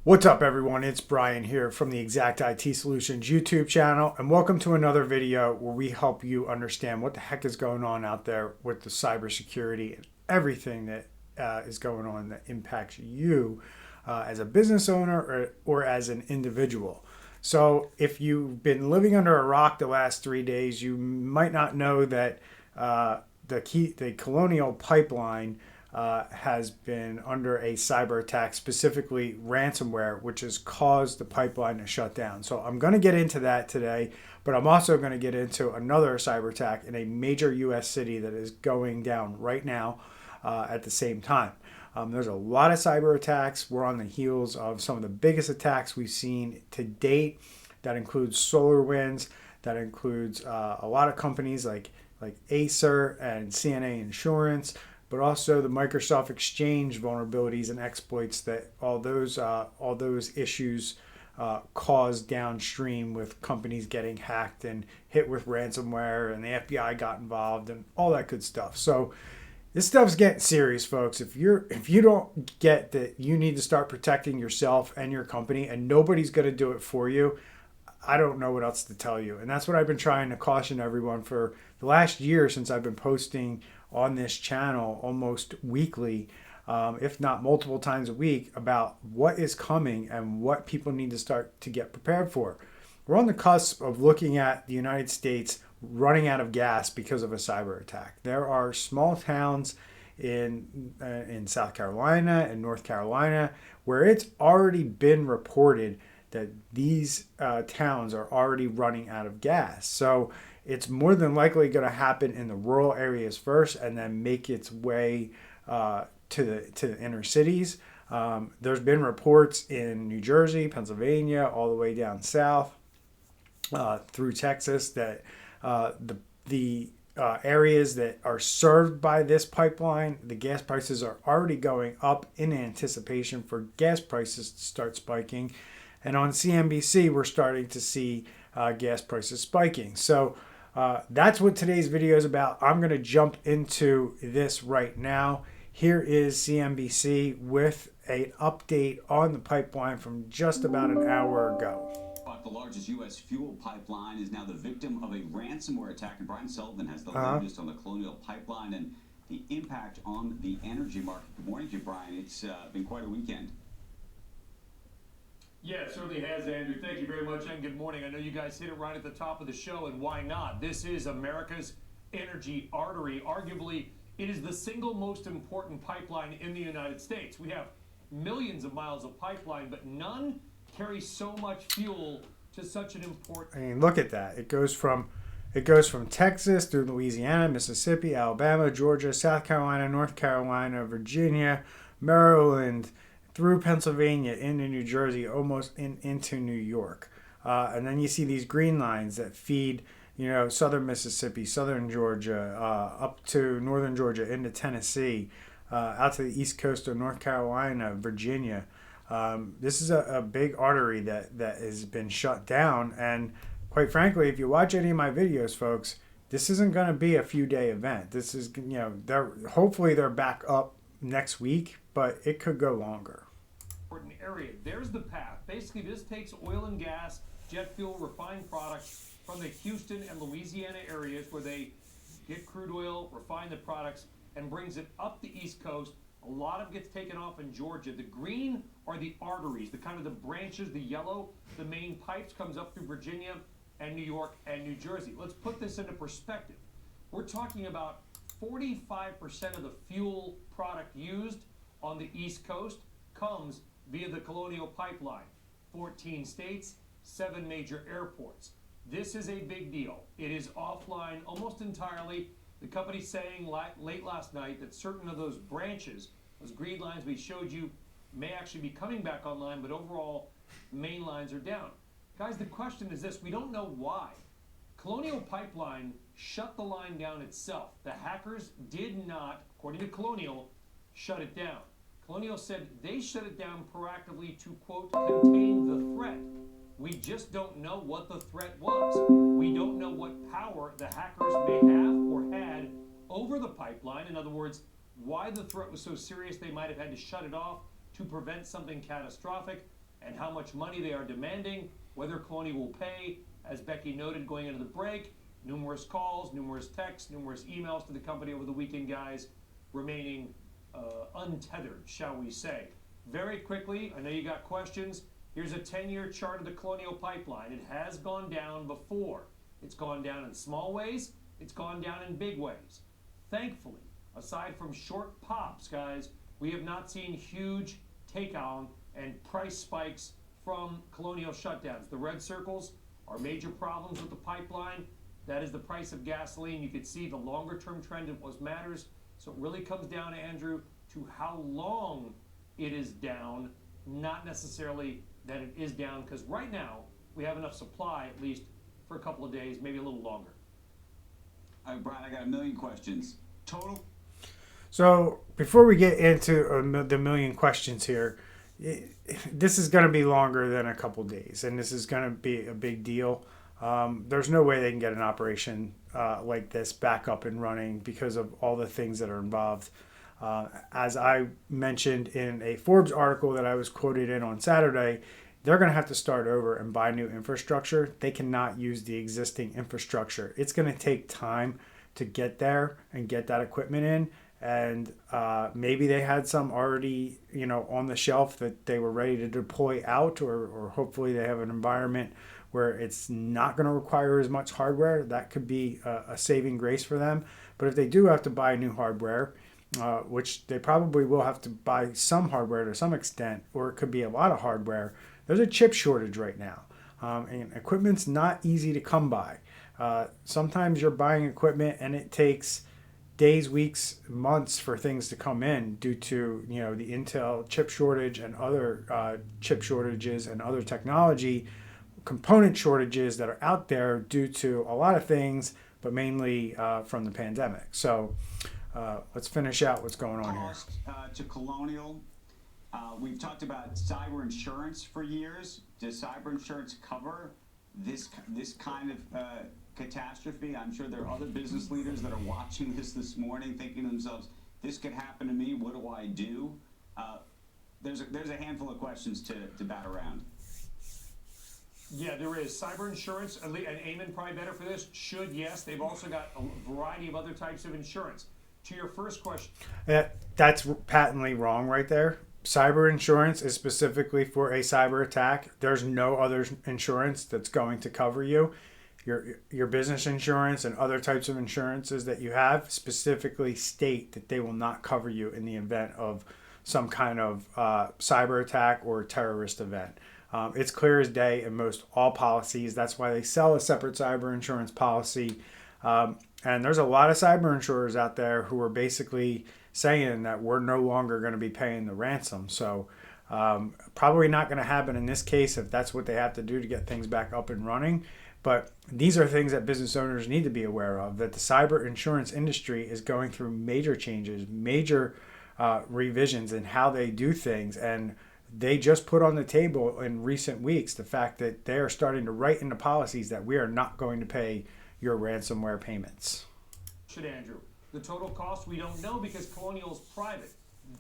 What's up, everyone? It's Brian here from the Exact IT Solutions YouTube channel, and welcome to another video where we help you understand what the heck is going on out there with the cybersecurity and everything that is going on that impacts you as a business owner or as an individual. So if you've been living under a rock the last 3 days, you might not know that the Colonial Pipeline has been under a cyber attack, specifically ransomware, which has caused the pipeline to shut down. So I'm going to get into that today, but I'm also going to get into another cyber attack in a major U.S. city that is going down right now at the same time. There's a lot of cyber attacks. We're on the heels of some of the biggest attacks we've seen to date. That includes SolarWinds. That includes a lot of companies like Acer and CNA Insurance, but also the Microsoft Exchange vulnerabilities and exploits that all those issues caused downstream with companies getting hacked and hit with ransomware, and the FBI got involved and all that good stuff. So this stuff's getting serious, folks. If you don't get that you need to start protecting yourself and your company, and nobody's going to do it for you, I don't know what else to tell you. And that's what I've been trying to caution everyone for the last year since I've been posting on this channel almost weekly, if not multiple times a week, about what is coming and what people need to start to get prepared for. We're on the cusp of looking at the United States running out of gas because of a cyber attack. There are small towns in South Carolina and North Carolina where it's already been reported that these towns are already running out of gas. So it's more than likely going to happen in the rural areas first and then make its way to the inner cities. There's been reports in New Jersey, Pennsylvania, all the way down south through Texas that the areas that are served by this pipeline, the gas prices are already going up in anticipation for gas prices to start spiking. And on CNBC, we're starting to see gas prices spiking. So that's what today's video is about. I'm going to jump into this right now. Here is CNBC with an update on the pipeline from just about an hour ago. The largest U.S. fuel pipeline is now the victim of a ransomware attack, and Brian Sullivan has the latest on the Colonial Pipeline and the impact on the energy market. Good morning to you, Brian. It's been quite a weekend. Yeah, it certainly has, Andrew. Thank you very much, and good morning. I know you guys hit it right at the top of the show, and why not? This is America's energy artery. Arguably, it is the single most important pipeline in the United States. We have millions of miles of pipeline, but none carry so much fuel to such an important... I mean, look at that. It goes from Texas through Louisiana, Mississippi, Alabama, Georgia, South Carolina, North Carolina, Virginia, Maryland, through Pennsylvania, into New Jersey, almost into New York. And then you see these green lines that feed, southern Mississippi, southern Georgia, up to northern Georgia, into Tennessee, out to the east coast of North Carolina, Virginia. This is a big artery that has been shut down. And quite frankly, if you watch any of my videos, folks, this isn't going to be a few-day event. This is, hopefully they're back up next week, but it could go longer. Area. There's the path. Basically, this takes oil and gas, jet fuel, refined products from the Houston and Louisiana areas where they get crude oil, refine the products, and brings it up the East Coast. A lot of it gets taken off in Georgia. The green are the arteries, the kind of the branches, the yellow, the main pipes comes up through Virginia and New York and New Jersey. Let's put this into perspective. We're talking about 45% of the fuel product used on the East Coast comes via the Colonial Pipeline. 14 states, 7 major airports. This is a big deal. It is offline almost entirely. The company's saying late last night that certain of those branches, those green lines we showed you, may actually be coming back online, but overall, main lines are down. Guys, the question is this: we don't know why. Colonial Pipeline shut the line down itself. The hackers did not, according to Colonial, shut it down. Colonial said they shut it down proactively to, quote, contain the threat. We just don't know what the threat was. We don't know what power the hackers may have or had over the pipeline. In other words, why the threat was so serious they might have had to shut it off to prevent something catastrophic. and how much money they are demanding, whether Colonial will pay. As Becky noted going into the break, numerous calls, numerous texts, numerous emails to the company over the weekend, guys, remaining untethered, shall we say. Very quickly, I know you got questions. Here's a 10-year chart of the Colonial pipeline. It has gone down before. It's gone down in small ways. It's gone down in big ways. Thankfully, aside from short pops, guys, we have not seen huge takeout and price spikes from Colonial shutdowns. The red circles are major problems with the pipeline. That is the price of gasoline. You can see the longer-term trend of what matters. So it really comes down, Andrew, to how long it is down, not necessarily that it is down, because right now we have enough supply, at least for a couple of days, maybe a little longer. All right, Brian, I got a million questions. Total? So before we get into the million questions here, this is going to be longer than a couple days, and this is going to be a big deal. There's no way they can get an operation like this back up and running because of all the things that are involved. As I mentioned in a Forbes article that I was quoted in on Saturday, they're going to have to start over and buy new infrastructure. They cannot use the existing infrastructure. It's going to take time to get there and get that equipment in. And maybe they had some already, on the shelf that they were ready to deploy out, or hopefully they have an environment where it's not going to require as much hardware. That could be a saving grace for them. But if they do have to buy new hardware, which they probably will have to buy some hardware to some extent, or it could be a lot of hardware, there's a chip shortage right now. And equipment's not easy to come by. Sometimes you're buying equipment and it takes days, weeks, months for things to come in due to the Intel chip shortage and other chip shortages and other technology component shortages that are out there due to a lot of things, but mainly from the pandemic. So let's finish out what's going on here. To Colonial, we've talked about cyber insurance for years. Does cyber insurance cover this kind of catastrophe? I'm sure there are other business leaders that are watching this morning thinking to themselves, this could happen to me, what do I do? There's a handful of questions to bat around. Yeah, there is. Cyber insurance, and Eamon probably better for this, should, yes. They've also got a variety of other types of insurance. To your first question. That's patently wrong right there. Cyber insurance is specifically for a cyber attack. There's no other insurance that's going to cover you. Your business insurance and other types of insurances that you have specifically state that they will not cover you in the event of some kind of cyber attack or terrorist event. It's clear as day in most all policies. That's why they sell a separate cyber insurance policy. And there's a lot of cyber insurers out there who are basically saying that we're no longer going to be paying the ransom. So probably not going to happen in this case if that's what they have to do to get things back up and running. But these are things that business owners need to be aware of, that the cyber insurance industry is going through major changes, major revisions in how they do things. And they just put on the table in recent weeks the fact that they are starting to write into policies that we are not going to pay your ransomware payments. Should, Andrew. The total cost we don't know because Colonial is private.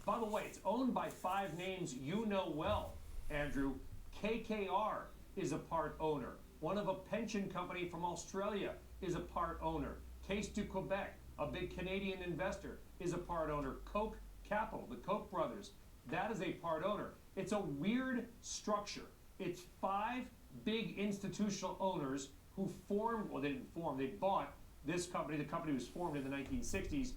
By the way, it's owned by 5 names you know well, Andrew. KKR is a part owner. One of a pension company from Australia is a part owner. Case du Quebec, a big Canadian investor, is a part owner. Koch Capital, the Koch brothers, that is a part owner. It's a weird structure. It's 5 big institutional owners who formed, well, they didn't form, they bought this company. The company was formed in the 1960s.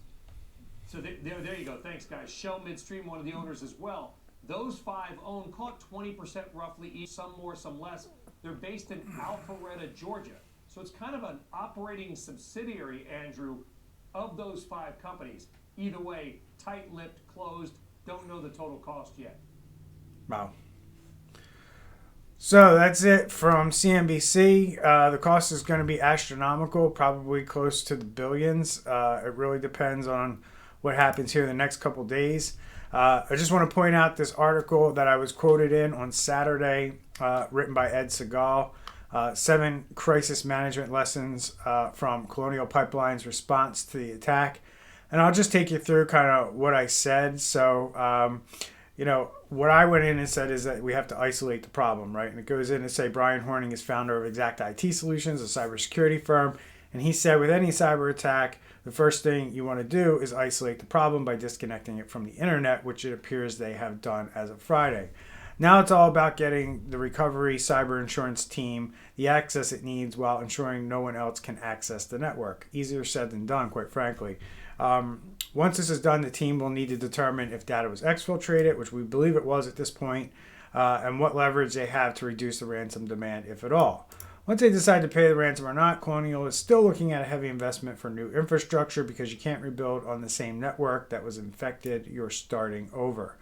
So there you go. Thanks, guys. Shell Midstream, one of the owners as well. Those 5 own, call it 20% roughly each, some more, some less. They're based in Alpharetta, Georgia. So it's kind of an operating subsidiary, Andrew, of those 5 companies. Either way, tight-lipped, closed, don't know the total cost yet. Wow. So that's it from CNBC. The cost is going to be astronomical, probably close to the billions. It really depends on what happens here in the next couple days. I just want to point out this article that I was quoted in on Saturday, written by Ed Segal, 7 crisis management lessons from Colonial Pipeline's response to the attack. And I'll just take you through kind of what I said. So what I went in and said is that we have to isolate the problem, right? And it goes in and say Brian Horning is founder of Exact IT Solutions, a cybersecurity firm. And he said with any cyber attack, the first thing you want to do is isolate the problem by disconnecting it from the internet, which it appears they have done as of Friday. Now it's all about getting the recovery cyber insurance team the access it needs while ensuring no one else can access the network. Easier said than done, quite frankly. Once this is done, the team will need to determine if data was exfiltrated, which we believe it was at this point, and what leverage they have to reduce the ransom demand, if at all. Once they decide to pay the ransom or not, Colonial is still looking at a heavy investment for new infrastructure because you can't rebuild on the same network that was infected. You're starting over.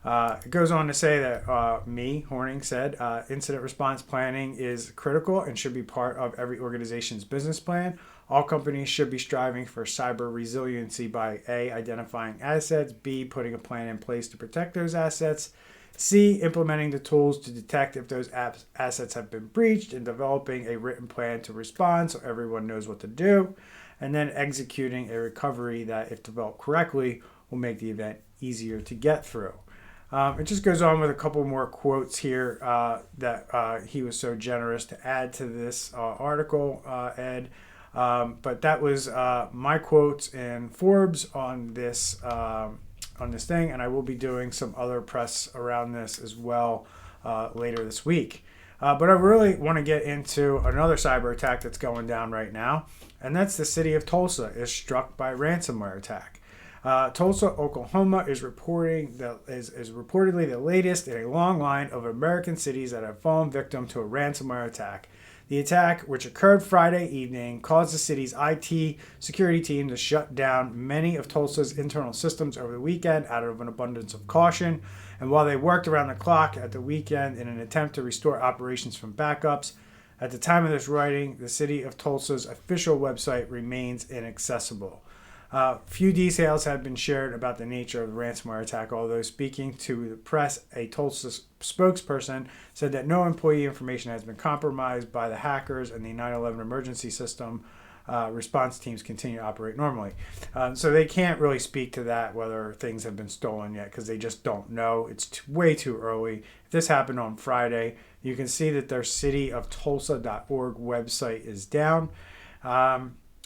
It goes on to say that Horning said, incident response planning is critical and should be part of every organization's business plan. All companies should be striving for cyber resiliency by A, identifying assets, B, putting a plan in place to protect those assets, C, implementing the tools to detect if those assets have been breached, and developing a written plan to respond so everyone knows what to do, and then executing a recovery that, if developed correctly, will make the event easier to get through. It just goes on with a couple more quotes here that he was so generous to add to this article, Ed. But that was my quotes in Forbes on this thing, and I will be doing some other press around this as well later this week. But I really want to get into another cyber attack that's going down right now, and that's the city of Tulsa is struck by ransomware attack. Tulsa, Oklahoma is reportedly the latest in a long line of American cities that have fallen victim to a ransomware attack. The attack, which occurred Friday evening, caused the city's IT security team to shut down many of Tulsa's internal systems over the weekend out of an abundance of caution. And while they worked around the clock at the weekend in an attempt to restore operations from backups, at the time of this writing, the city of Tulsa's official website remains inaccessible. Few details have been shared about the nature of the ransomware attack, although speaking to the press, a Tulsa spokesperson said that no employee information has been compromised by the hackers, and the 9/11 emergency system response teams continue to operate normally. So they can't really speak to that, whether things have been stolen yet, because they just don't know. It's way too early. If this happened on Friday, you can see that their cityoftulsa.org website is down.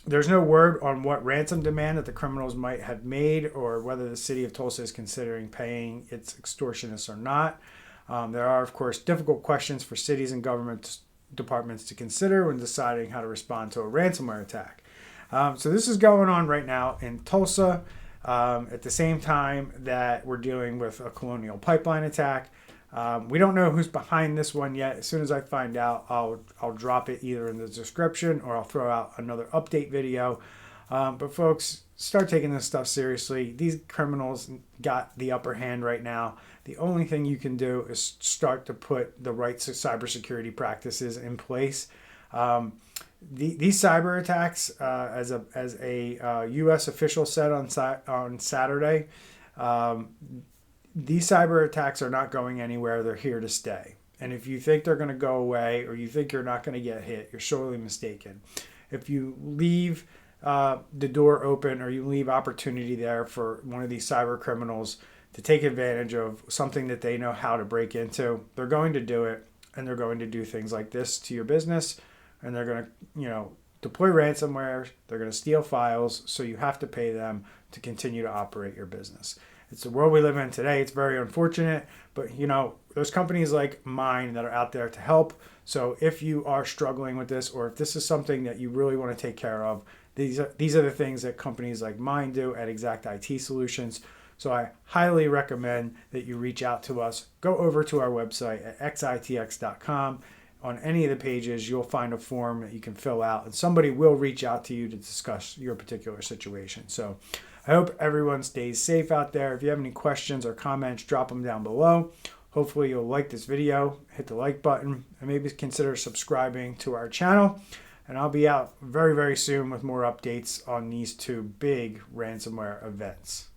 There's no word on what ransom demand that the criminals might have made or whether the city of Tulsa is considering paying its extortionists or not. There are, of course, difficult questions for cities and government departments to consider when deciding how to respond to a ransomware attack. So this is going on right now in Tulsa at the same time that we're dealing with a Colonial Pipeline attack. We don't know who's behind this one yet. As soon as I find out, I'll drop it either in the description or I'll throw out another update video. But folks, start taking this stuff seriously. These criminals got the upper hand right now. The only thing you can do is start to put the right cybersecurity practices in place. These cyber attacks, as a U.S. official said on Saturday, these cyber attacks are not going anywhere. They're here to stay. And if you think they're going to go away or you think you're not going to get hit, you're sorely mistaken. If you leave the door open or you leave opportunity there for one of these cyber criminals to take advantage of something that they know how to break into, they're going to do it, and they're going to do things like this to your business, and they're going to, deploy ransomware, they're going to steal files, so you have to pay them to continue to operate your business. It's the world we live in today. It's very unfortunate, but there's companies like mine that are out there to help. So if you are struggling with this, or if this is something that you really want to take care of, these are the things that companies like mine do at Exact IT Solutions. So I highly recommend that you reach out to us. Go over to our website at xitx.com. On any of the pages, you'll find a form that you can fill out, and somebody will reach out to you to discuss your particular situation. So I hope everyone stays safe out there. If you have any questions or comments, drop them down below. Hopefully you'll like this video, hit the like button, and maybe consider subscribing to our channel. And I'll be out very, very soon with more updates on these two big ransomware events.